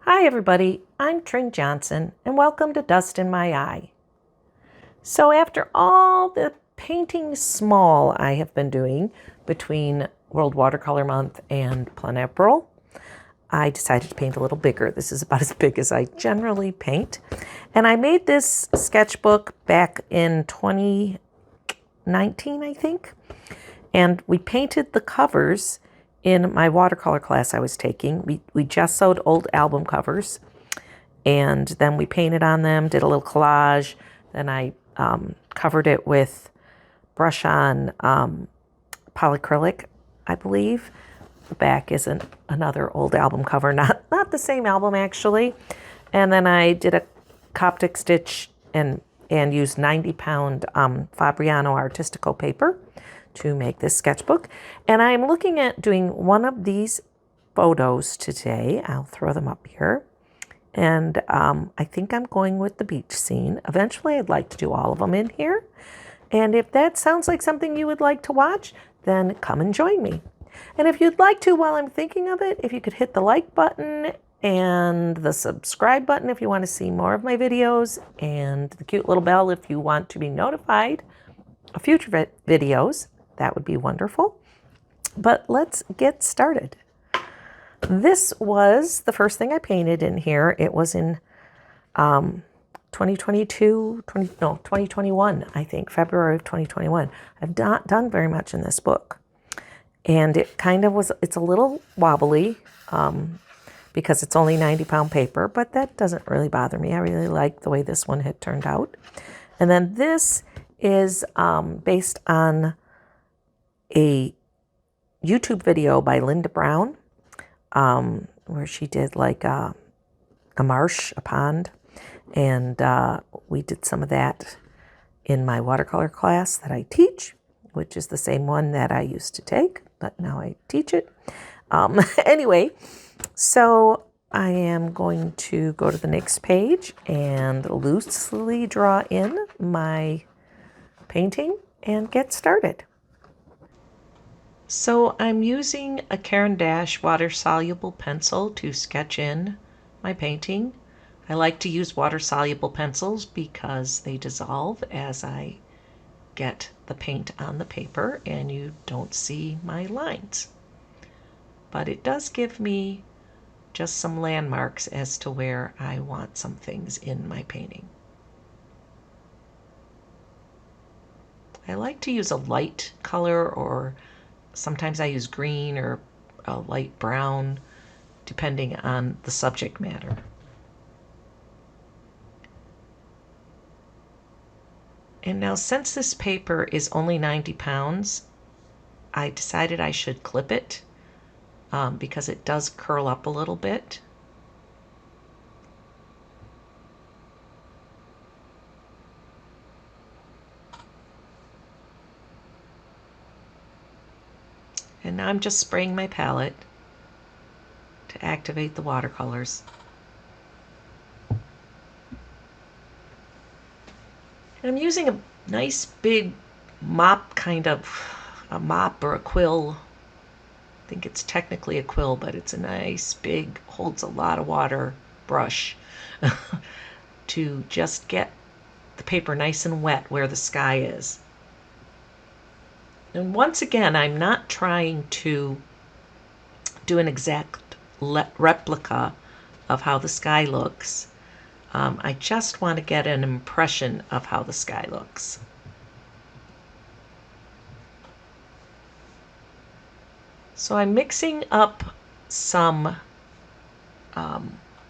Hi everybody, I'm Trin Johnson and welcome to Dust in My Eye. So after all the painting small I have been doing between World Watercolor Month and April, I decided to paint a little bigger. This is about as big as I generally paint. And I made this sketchbook back in 2019, I think. And we painted the covers in my watercolor class I was taking. We gessoed old album covers, and then we painted on them, did a little collage. Then I covered it with brush-on polyacrylic, I believe. The back is another old album cover, not the same album actually. And then I did a Coptic stitch and used 90-pound Fabriano Artistico paper to make this sketchbook. And I'm looking at doing one of these photos today. I'll throw them up here. And I think I'm going with the beach scene. Eventually I'd like to do all of them in here. And if that sounds like something you would like to watch, then come and join me. And if you'd like to, while I'm thinking of it, if you could hit the like button and the subscribe button if you want to see more of my videos, and the cute little bell if you want to be notified of future videos, that would be wonderful. But let's get started. This was the first thing I painted in here. It was in 2021, I think, February of 2021. I've not done very much in this book. And it kind of was, it's a little wobbly because it's only 90-pound paper, but that doesn't really bother me. I really like the way this one had turned out. And then this is based on a YouTube video by Linda Brown, where she did like a marsh, a pond, and we did some of that in my watercolor class that I teach, which is the same one that I used to take, but now I teach it. Anyway, so I am going to go to the next page and loosely draw in my painting and get started. So I'm using a Caran d'Ache water-soluble pencil to sketch in my painting. I like to use water-soluble pencils because they dissolve as I get the paint on the paper and you don't see my lines. But it does give me just some landmarks as to where I want some things in my painting. I like to use a light color, or sometimes I use green or a light brown, depending on the subject matter. And now, since this paper is only 90 pounds, I decided I should clip it because it does curl up a little bit. And now I'm just spraying my palette to activate the watercolors. And I'm using a nice big mop, kind of a mop or a quill. I think it's technically a quill, but it's a nice big, holds a lot of water brush to just get the paper nice and wet where the sky is. And once again, I'm not trying to do an exact replica of how the sky looks. I just want to get an impression of how the sky looks. So I'm mixing up some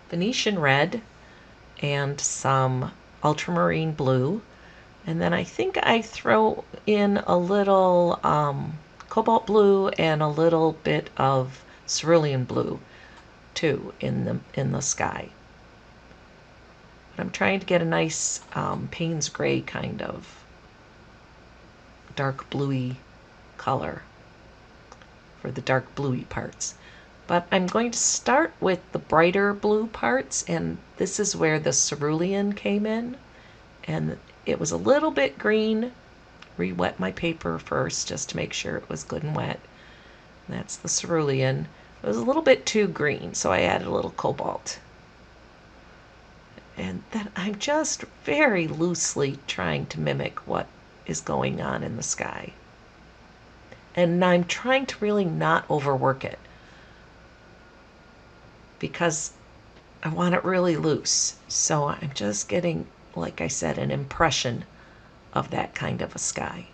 Venetian red and some ultramarine blue. And then I think I throw in a little cobalt blue and a little bit of cerulean blue too in the sky. But I'm trying to get a nice Payne's gray kind of dark bluey color for the dark bluey parts. But I'm going to start with the brighter blue parts, and this is where the cerulean came in. And it was a little bit green. Re-wet my paper first just to make sure it was good and wet. And that's the cerulean. It was a little bit too green, so I added a little cobalt. And then I'm just very loosely trying to mimic what is going on in the sky. And I'm trying to really not overwork it because I want it really loose. So I'm just getting, like I said, an impression of that kind of a sky.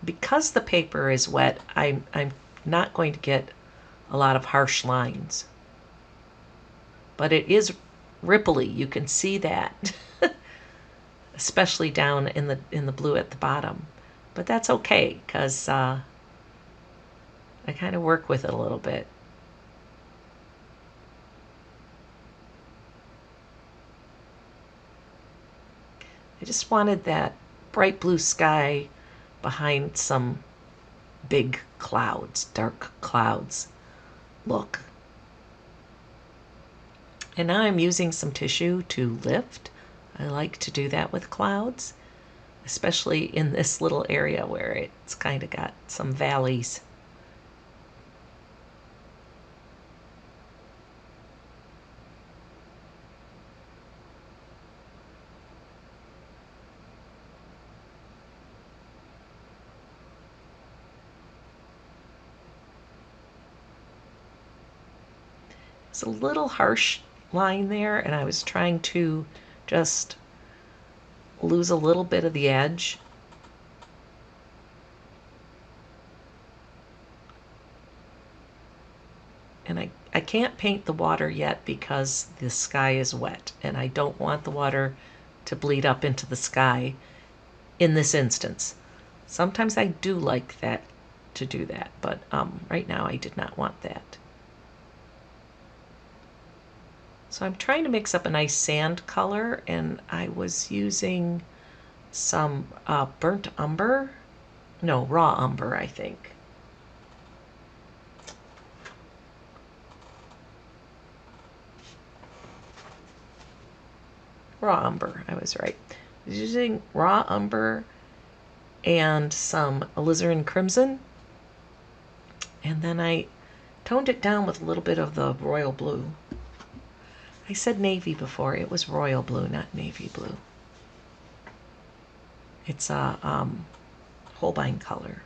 Because the paper is wet, I'm not going to get a lot of harsh lines. But it is ripply. You can see that, especially down in the blue at the bottom. But that's okay because I kind of work with it a little bit. I just wanted that bright blue sky behind some big clouds, dark clouds look. And now I'm using some tissue to lift. I like to do that with clouds, especially in this little area where it's kind of got some valleys. It's a little harsh line there, and I was trying to just lose a little bit of the edge. And I can't paint the water yet because the sky is wet, and I don't want the water to bleed up into the sky in this instance. Sometimes I do like that to do that, but right now I did not want that. So I'm trying to mix up a nice sand color, and I was using some burnt umber. No, raw umber, I think. Raw umber, I was right. I was using raw umber and some alizarin crimson. And then I toned it down with a little bit of the royal blue. I said navy before. It was royal blue, not navy blue. It's a Holbein color.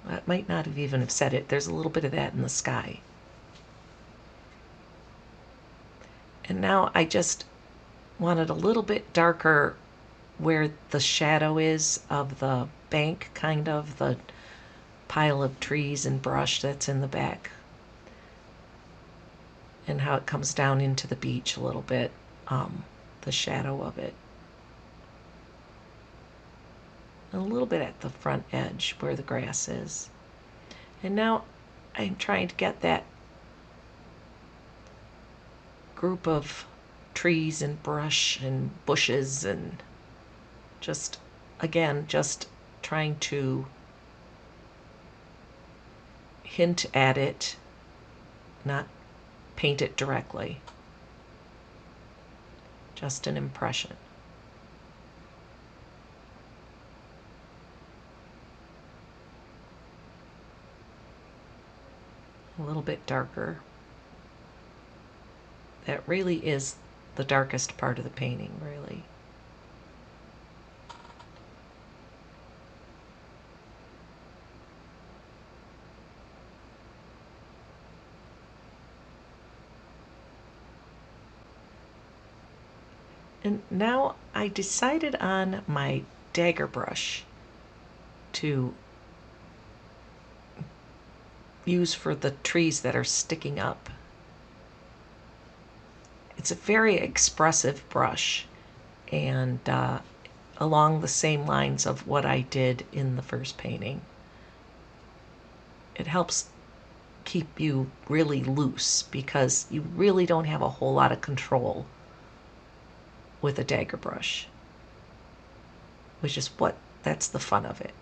I might not have even have said it. There's a little bit of that in the sky. And now I just wanted a little bit darker where the shadow is of the bank, kind of the pile of trees and brush that's in the back, and how it comes down into the beach a little bit, the shadow of it. A little bit at the front edge where the grass is. And now I'm trying to get that group of trees and brush and bushes and just, again, just trying to hint at it, not paint it directly. Just an impression. A little bit darker. That really is the darkest part of the painting, really. And now I decided on my dagger brush to use for the trees that are sticking up. It's a very expressive brush, and along the same lines of what I did in the first painting. It helps keep you really loose because you really don't have a whole lot of control with a dagger brush, which is that's the fun of it.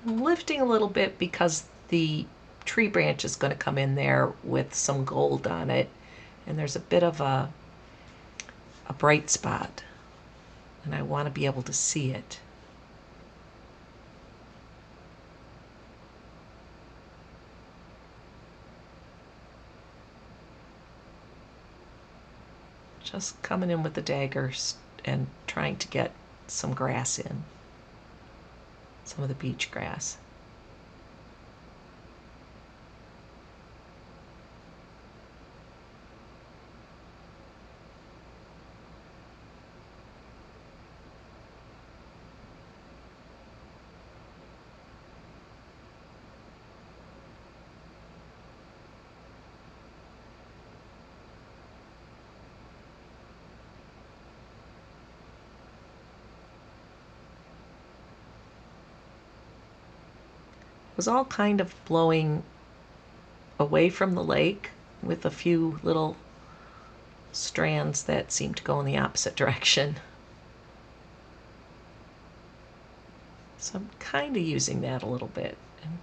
I'm lifting a little bit because the tree branch is going to come in there with some gold on it, and there's a bit of a bright spot, and I want to be able to see it. Just coming in with the daggers and trying to get some grass in, some of the beach grass. Was all kind of blowing away from the lake with a few little strands that seem to go in the opposite direction. So I'm kind of using that a little bit and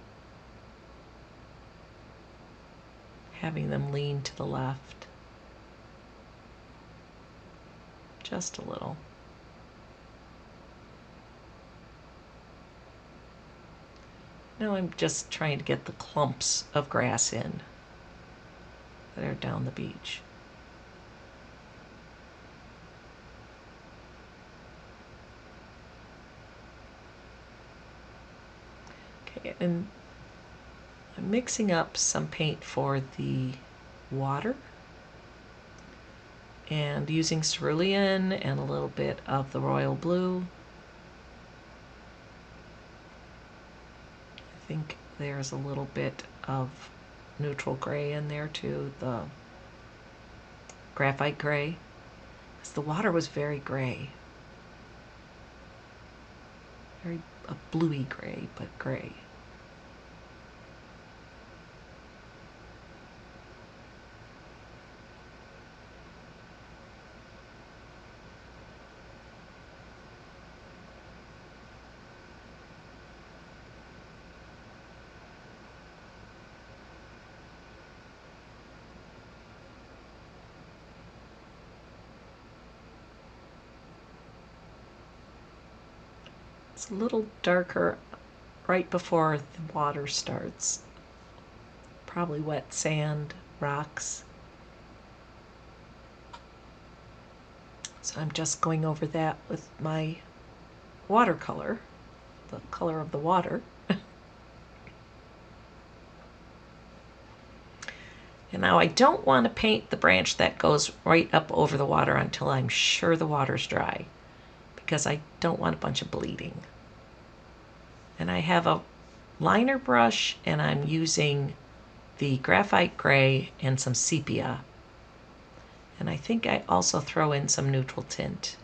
having them lean to the left just a little. Now I'm just trying to get the clumps of grass in that are down the beach. Okay, and I'm mixing up some paint for the water and using cerulean and a little bit of the royal blue. I think there's a little bit of neutral gray in there too, the graphite gray, because the water was very gray. Very a bluey gray, but gray. It's a little darker right before the water starts. Probably wet sand, rocks. So I'm just going over that with my watercolor, the color of the water. And now I don't want to paint the branch that goes right up over the water until I'm sure the water's dry, because I don't want a bunch of bleeding. And I have a liner brush and I'm using the graphite gray and some sepia. And I think I also throw in some neutral tint.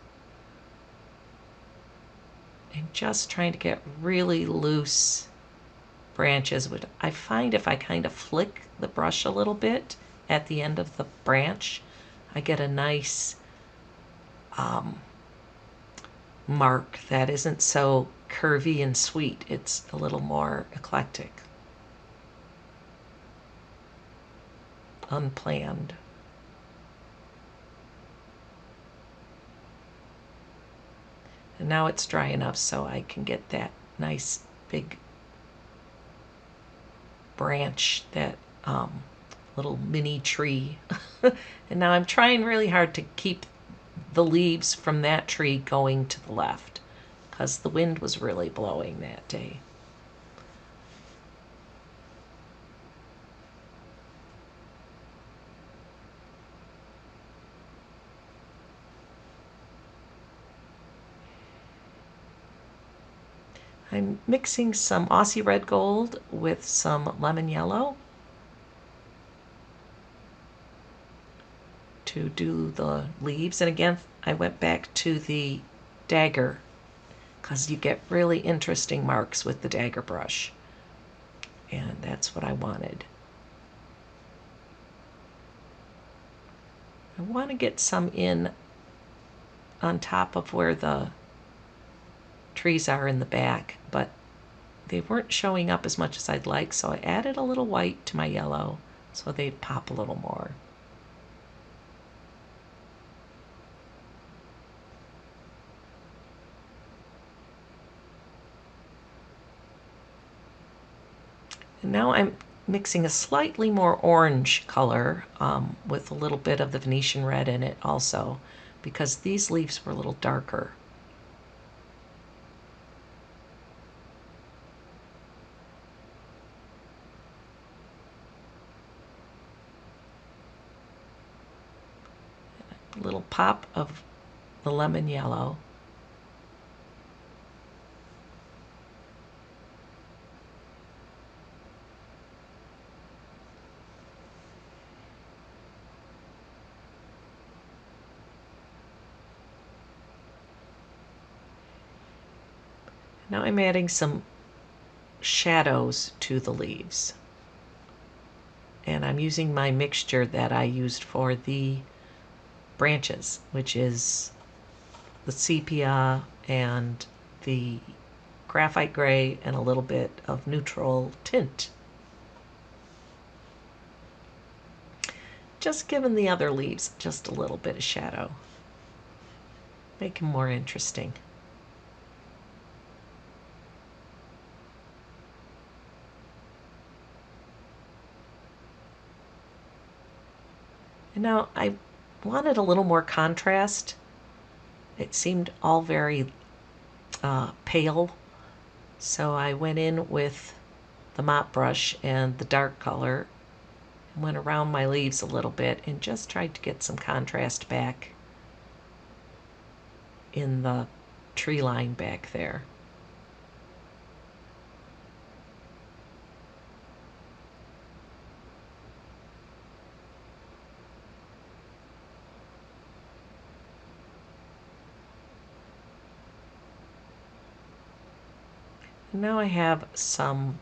And just trying to get really loose branches. I find if I kind of flick the brush a little bit at the end of the branch, I get a nice mark that isn't so curvy and sweet. It's a little more eclectic, unplanned. And now it's dry enough so I can get that nice big branch, that little mini tree. And now I'm trying really hard to keep the leaves from that tree going to the left, because the wind was really blowing that day. I'm mixing some Aussie red gold with some lemon yellow to do the leaves. And again, I went back to the dagger because you get really interesting marks with the dagger brush. And that's what I wanted. I want to get some in on top of where the trees are in the back, but they weren't showing up as much as I'd like, so I added a little white to my yellow so they'd pop a little more. And now I'm mixing a slightly more orange color with a little bit of the Venetian red in it also, because these leaves were a little darker. A little pop of the lemon yellow. Now I'm adding some shadows to the leaves. And I'm using my mixture that I used for the branches, which is the sepia and the graphite gray and a little bit of neutral tint. Just giving the other leaves just a little bit of shadow. Make them more interesting. And now I wanted a little more contrast. It seemed all very pale, so I went in with the mop brush and the dark color and went around my leaves a little bit and just tried to get some contrast back in the tree line back there. Now I have some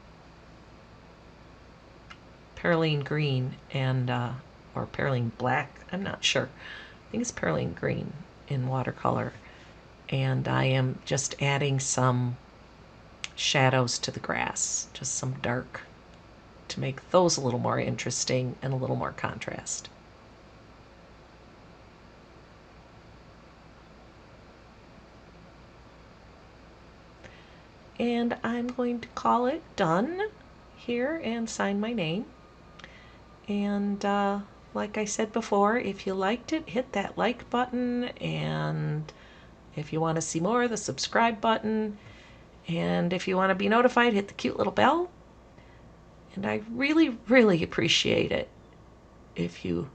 perylene green and or perylene black, I'm not sure. I think it's perylene green in watercolor. And I am just adding some shadows to the grass, just some dark, to make those a little more interesting and a little more contrast. And I'm going to call it done here and sign my name. And like I said before, if you liked it, hit that like button, and if you want to see more, the subscribe button, and if you want to be notified, hit the cute little bell. And I really, really appreciate it if you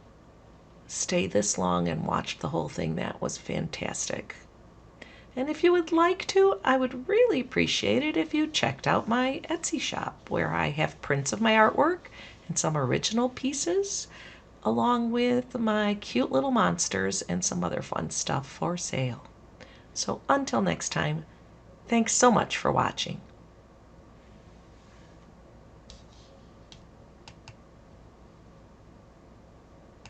stay this long and watch the whole thing. That was fantastic. And if you would like to, I would really appreciate it if you checked out my Etsy shop, where I have prints of my artwork and some original pieces, along with my cute little monsters and some other fun stuff for sale. So until next time, thanks so much for watching.